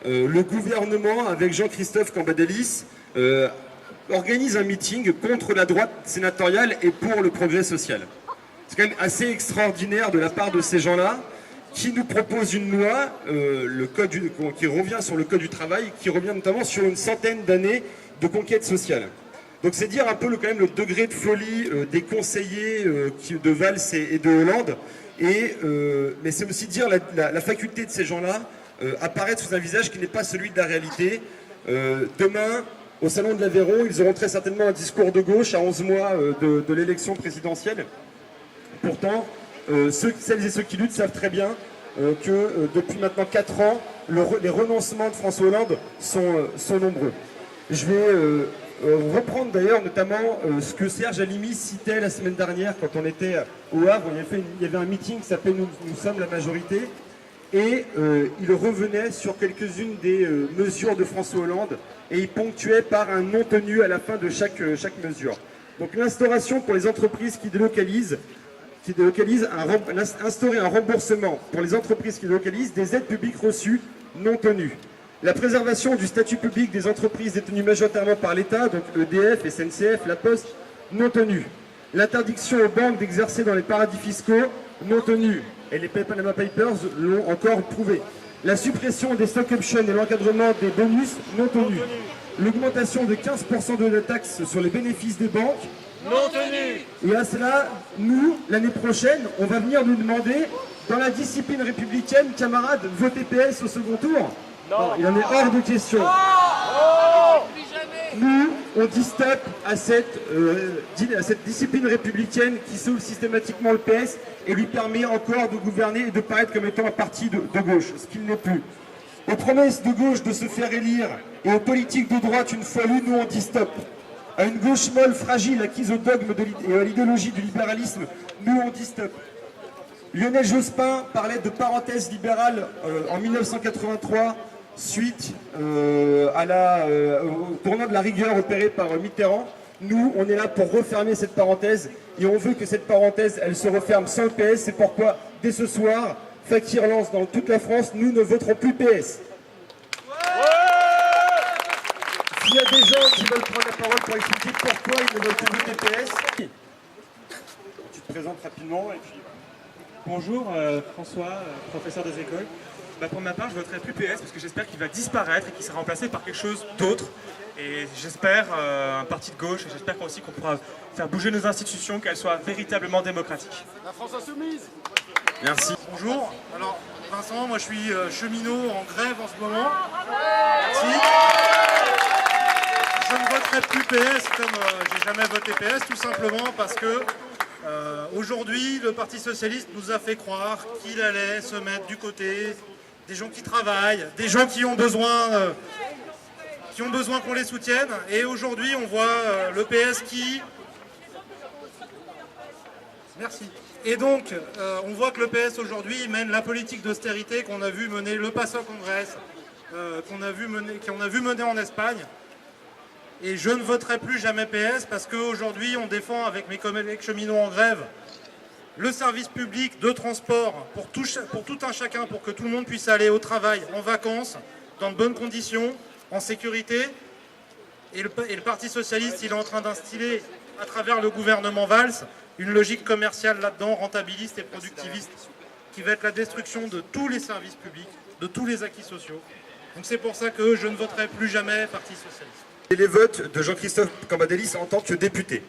le gouvernement, avec Jean-Christophe Cambadélis, organise un meeting contre la droite sénatoriale et pour le progrès social. C'est quand même assez extraordinaire de la part de ces gens-là qui nous proposent une loi, qui revient sur le Code du travail, qui revient notamment sur une centaine d'années de conquête sociale. Donc c'est dire un peu quand même le degré de folie des conseillers de Valls et de Hollande, mais c'est aussi dire la faculté de ces gens-là apparaître sous un visage qui n'est pas celui de la réalité. Demain, au Salon de l'Aveyron, ils auront très certainement un discours de gauche à 11 mois de l'élection présidentielle. Pourtant, celles et ceux qui luttent savent très bien que depuis maintenant 4 ans, les renoncements de François Hollande sont nombreux. Je vais reprendre d'ailleurs notamment ce que Serge Halimi citait la semaine dernière quand on était au Havre. Il y avait un meeting qui s'appelait nous sommes la majorité. Et il revenait sur quelques-unes des mesures de François Hollande et il ponctuait par un non tenu à la fin de chaque mesure. Donc l'instauration pour les entreprises qui délocalisent, instaurer un remboursement pour les entreprises qui délocalisent des aides publiques reçues non tenues. La préservation du statut public des entreprises détenues majoritairement par l'État, donc EDF, SNCF, La Poste, non tenues. L'interdiction aux banques d'exercer dans les paradis fiscaux, non tenues. Et les Panama Papers l'ont encore prouvé. La suppression des stock options et l'encadrement des bonus, non tenus. L'augmentation de 15% de la taxe sur les bénéfices des banques, non tenu. Et à cela, nous, l'année prochaine, on va venir nous demander, dans la discipline républicaine, camarades, votez PS au second tour. Non, il en est hors de question. Nous, on dit stop à cette discipline républicaine qui sauve systématiquement le PS et lui permet encore de gouverner et de paraître comme étant un parti de gauche, ce qu'il n'est plus. Aux promesses de gauche de se faire élire et aux politiques de droite une fois lues, nous on dit stop. À une gauche molle, fragile, acquise au dogme et à l'idéologie du libéralisme, nous on dit stop. Lionel Jospin parlait de parenthèse libérale en 1983, suite au tournant de la rigueur opéré par Mitterrand. Nous, on est là pour refermer cette parenthèse et on veut que cette parenthèse, elle se referme sans le PS. C'est pourquoi, dès ce soir, Fakir lance dans toute la France, nous ne voterons plus PS. S'il y a des gens qui veulent prendre la parole pour expliquer pourquoi ils ne veulent plus voter PS, tu te présentes rapidement et puis... Bonjour, François, professeur des écoles. Pour ma part, je voterai plus PS parce que j'espère qu'il va disparaître et qu'il sera remplacé par quelque chose d'autre. Et j'espère un parti de gauche et j'espère aussi qu'on pourra faire bouger nos institutions, qu'elles soient véritablement démocratiques. La France insoumise. Merci. Bonjour, alors Vincent, moi je suis cheminot en grève en ce moment. Merci. Je ne voterai plus PS comme j'ai jamais voté PS, tout simplement parce que aujourd'hui le Parti Socialiste nous a fait croire qu'il allait se mettre du côté des gens qui travaillent, des gens qui ont besoin qu'on les soutienne. Et aujourd'hui on voit le PS qui... Merci. Et donc, on voit que le PS aujourd'hui mène la politique d'austérité qu'on a vu mener le PASOK en Grèce, qu'on a vu mener en Espagne. Et je ne voterai plus jamais PS parce qu'aujourd'hui, on défend avec mes collègues cheminots en grève le service public de transport pour tout un chacun, pour que tout le monde puisse aller au travail, en vacances, dans de bonnes conditions, en sécurité. Et le Parti Socialiste, il est en train d'instiller, à travers le gouvernement Valls, une logique commerciale là-dedans, rentabiliste et productiviste, qui va être la destruction de tous les services publics, de tous les acquis sociaux. Donc c'est pour ça que je ne voterai plus jamais Parti Socialiste. Et les votes de Jean-Christophe Cambadélis en tant que député.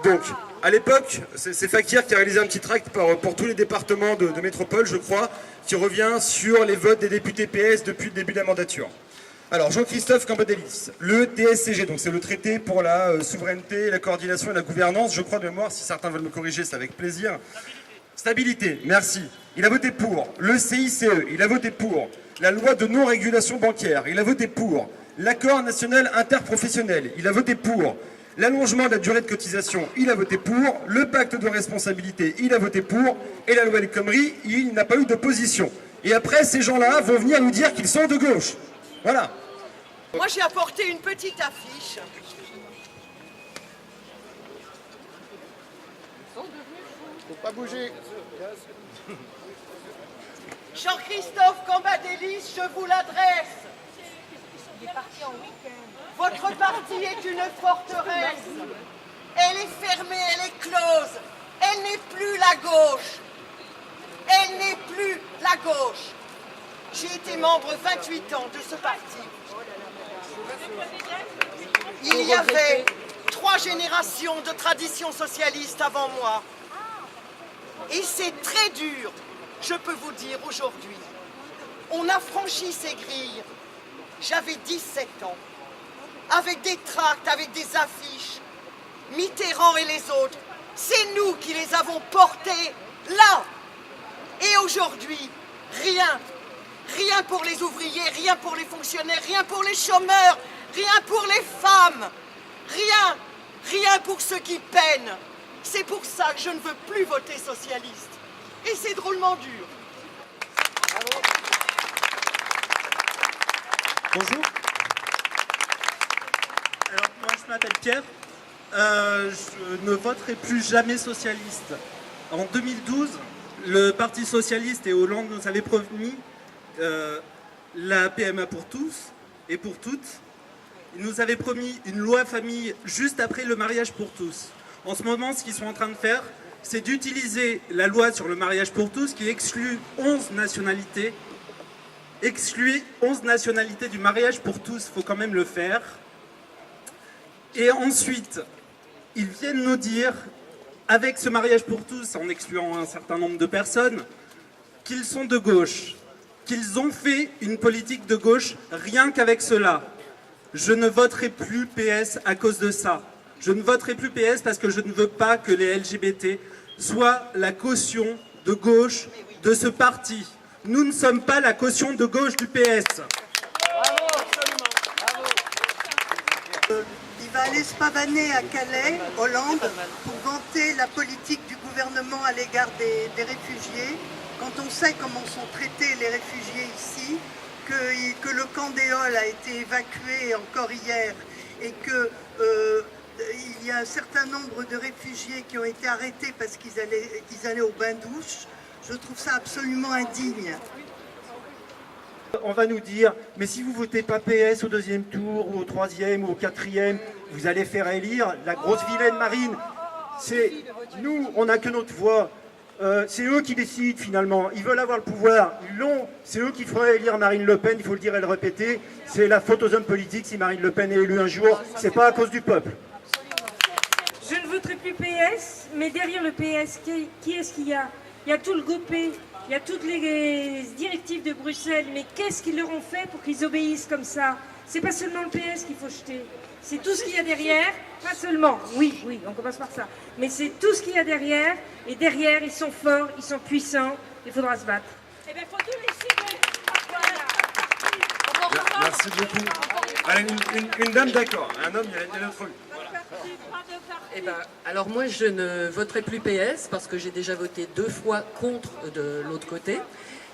Donc, à l'époque, c'est Fakir qui a réalisé un petit tract pour tous les départements de métropole, je crois, qui revient sur les votes des députés PS depuis le début de la mandature. Alors, Jean-Christophe Cambadélis, le TSCG, donc c'est le traité pour la souveraineté, la coordination et la gouvernance, je crois de mémoire, si certains veulent me corriger, c'est avec plaisir. Stabilité, merci. Il a voté pour. Le CICE, il a voté pour. La loi de non-régulation bancaire, il a voté pour. L'accord national interprofessionnel, il a voté pour. L'allongement de la durée de cotisation, il a voté pour. Le pacte de responsabilité, il a voté pour. Et la loi El Khomri, il n'a pas eu d'opposition. Et après, ces gens-là vont venir nous dire qu'ils sont de gauche. Voilà. Moi, j'ai apporté une petite affiche. Faut pas bouger. Jean-Christophe Cambadélis, je vous l'adresse. Votre parti est une forteresse. Elle est fermée, elle est close. Elle n'est plus la gauche. Elle n'est plus la gauche. J'ai été membre 28 ans de ce parti. Il y avait 3 générations de tradition socialiste avant moi. Et c'est très dur, je peux vous dire aujourd'hui. On a franchi ces grilles. J'avais 17 ans. Avec des tracts, avec des affiches. Mitterrand et les autres, c'est nous qui les avons portés là. Et aujourd'hui, rien. Rien pour les ouvriers, rien pour les fonctionnaires, rien pour les chômeurs, rien pour les femmes. Rien. Rien pour ceux qui peinent. C'est pour ça que je ne veux plus voter socialiste. Et c'est drôlement dur. Bonjour. Alors moi je m'appelle Pierre. Je ne voterai plus jamais socialiste. En 2012, le Parti socialiste et Hollande nous avaient promis la PMA pour tous et pour toutes. Ils nous avaient promis une loi famille juste après le mariage pour tous. En ce moment, ce qu'ils sont en train de faire, c'est d'utiliser la loi sur le mariage pour tous qui exclut 11 nationalités. Exclut 11 nationalités du mariage pour tous, il faut quand même le faire. Et ensuite, ils viennent nous dire, avec ce mariage pour tous, en excluant un certain nombre de personnes, qu'ils sont de gauche, qu'ils ont fait une politique de gauche rien qu'avec cela. Je ne voterai plus PS à cause de ça. Je ne voterai plus PS parce que je ne veux pas que les LGBT soient la caution de gauche de ce parti. Nous ne sommes pas la caution de gauche du PS. Il va aller se pavaner à Calais, Hollande, pour vanter la politique du gouvernement à l'égard des réfugiés. Quand on sait comment sont traités les réfugiés ici, que le camp d'Éole a été évacué encore hier et que il y a un certain nombre de réfugiés qui ont été arrêtés parce qu'ils allaient au bain-douche, je trouve ça absolument indigne. On va nous dire, mais si vous votez pas PS au deuxième tour, ou au troisième, ou au quatrième, vous allez faire élire la grosse vilaine Marine. C'est nous, on n'a que notre voix. C'est eux qui décident finalement. Ils veulent avoir le pouvoir. Ils l'ont. C'est eux qui feraient élire Marine Le Pen. Il faut le dire et le répéter. C'est la faute aux hommes politiques si Marine Le Pen est élue un jour. C'est pas à cause du peuple. Je ne voterai plus PS, mais derrière le PS, qui est-ce qu'il y a? Il y a tout le GOPÉ, il y a toutes les directives de Bruxelles, mais qu'est-ce qu'ils leur ont fait pour qu'ils obéissent comme ça? C'est pas seulement le PS qu'il faut jeter, c'est tout ce qu'il y a derrière, pas seulement, oui, on commence par ça, mais c'est tout ce qu'il y a derrière, et derrière, ils sont forts, ils sont puissants, il faudra se battre. Eh bien, faut tout les Voilà. Merci beaucoup. Allez, une dame d'accord, un homme, il y a l'autre. Eh ben, alors moi je ne voterai plus PS parce que j'ai déjà voté 2 fois contre de l'autre côté.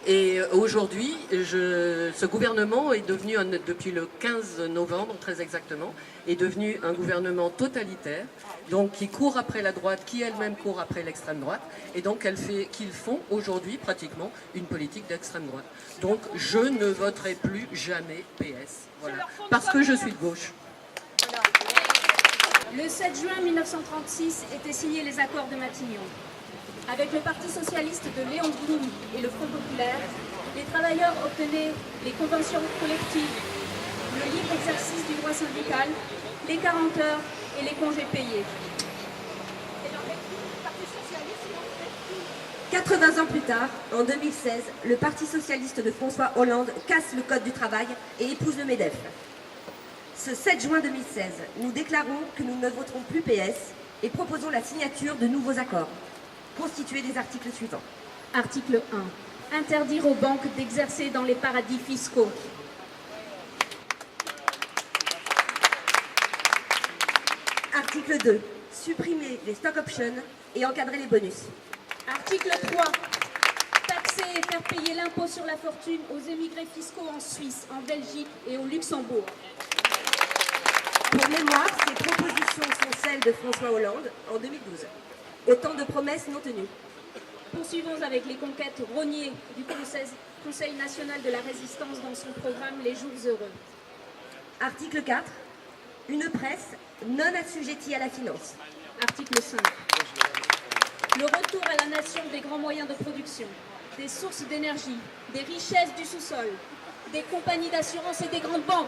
Et aujourd'hui, ce gouvernement est devenu, depuis le 15 novembre très exactement, est devenu un gouvernement totalitaire, donc qui court après la droite, qui elle-même court après l'extrême droite, et donc qu'ils font aujourd'hui pratiquement une politique d'extrême droite. Donc je ne voterai plus jamais PS, voilà, parce que je suis de gauche. Le 7 juin 1936 étaient signés les accords de Matignon. Avec le Parti socialiste de Léon Blum et le Front populaire, les travailleurs obtenaient les conventions collectives, le libre exercice du droit syndical, les 40 heures et les congés payés. 80 ans plus tard, en 2016, le Parti socialiste de François Hollande casse le code du travail et épouse le MEDEF. Ce 7 juin 2016, nous déclarons que nous ne voterons plus PS et proposons la signature de nouveaux accords, constitués des articles suivants. Article 1. Interdire aux banques d'exercer dans les paradis fiscaux. Article 2. Supprimer les stock options et encadrer les bonus. Article 3. Taxer et faire payer l'impôt sur la fortune aux émigrés fiscaux en Suisse, en Belgique et au Luxembourg. Pour mémoire, ces propositions sont celles de François Hollande en 2012. Autant de promesses non tenues. Poursuivons avec les conquêtes rognées du Conseil national de la résistance dans son programme Les Jours heureux. Article 4. Une presse non assujettie à la finance. Article 5. Le retour à la nation des grands moyens de production, des sources d'énergie, des richesses du sous-sol, des compagnies d'assurance et des grandes banques.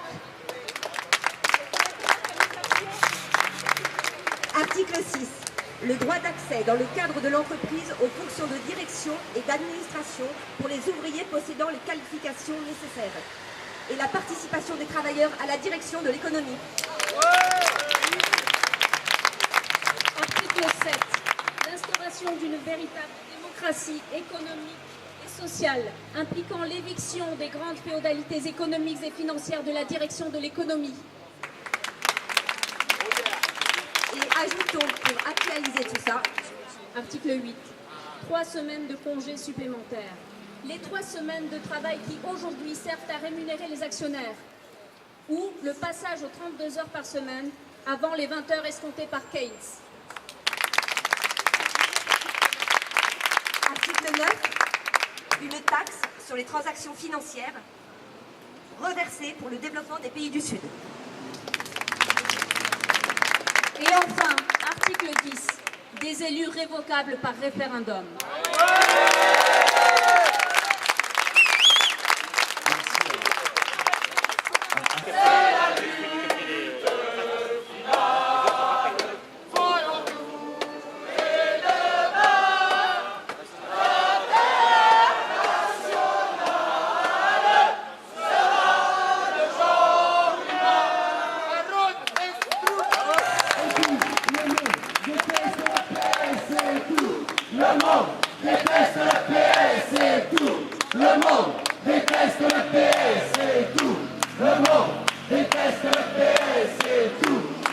Article 6. Le droit d'accès dans le cadre de l'entreprise aux fonctions de direction et d'administration pour les ouvriers possédant les qualifications nécessaires. Et la participation des travailleurs à la direction de l'économie. Article 7. L'instauration d'une véritable démocratie économique et sociale, impliquant l'éviction des grandes féodalités économiques et financières de la direction de l'économie. Et ajoutons, pour actualiser tout ça, Article 8. 3 semaines de congés supplémentaires. Les 3 semaines de travail qui aujourd'hui servent à rémunérer les actionnaires. Ou le passage aux 32 heures par semaine avant les 20 heures escomptées par Keynes. Article 9. Une taxe sur les transactions financières reversée pour le développement des pays du Sud. Et enfin, article 10. Des élus révocables par référendum.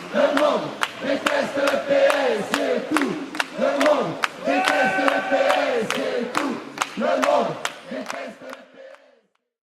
Le monde déteste le PS et tout.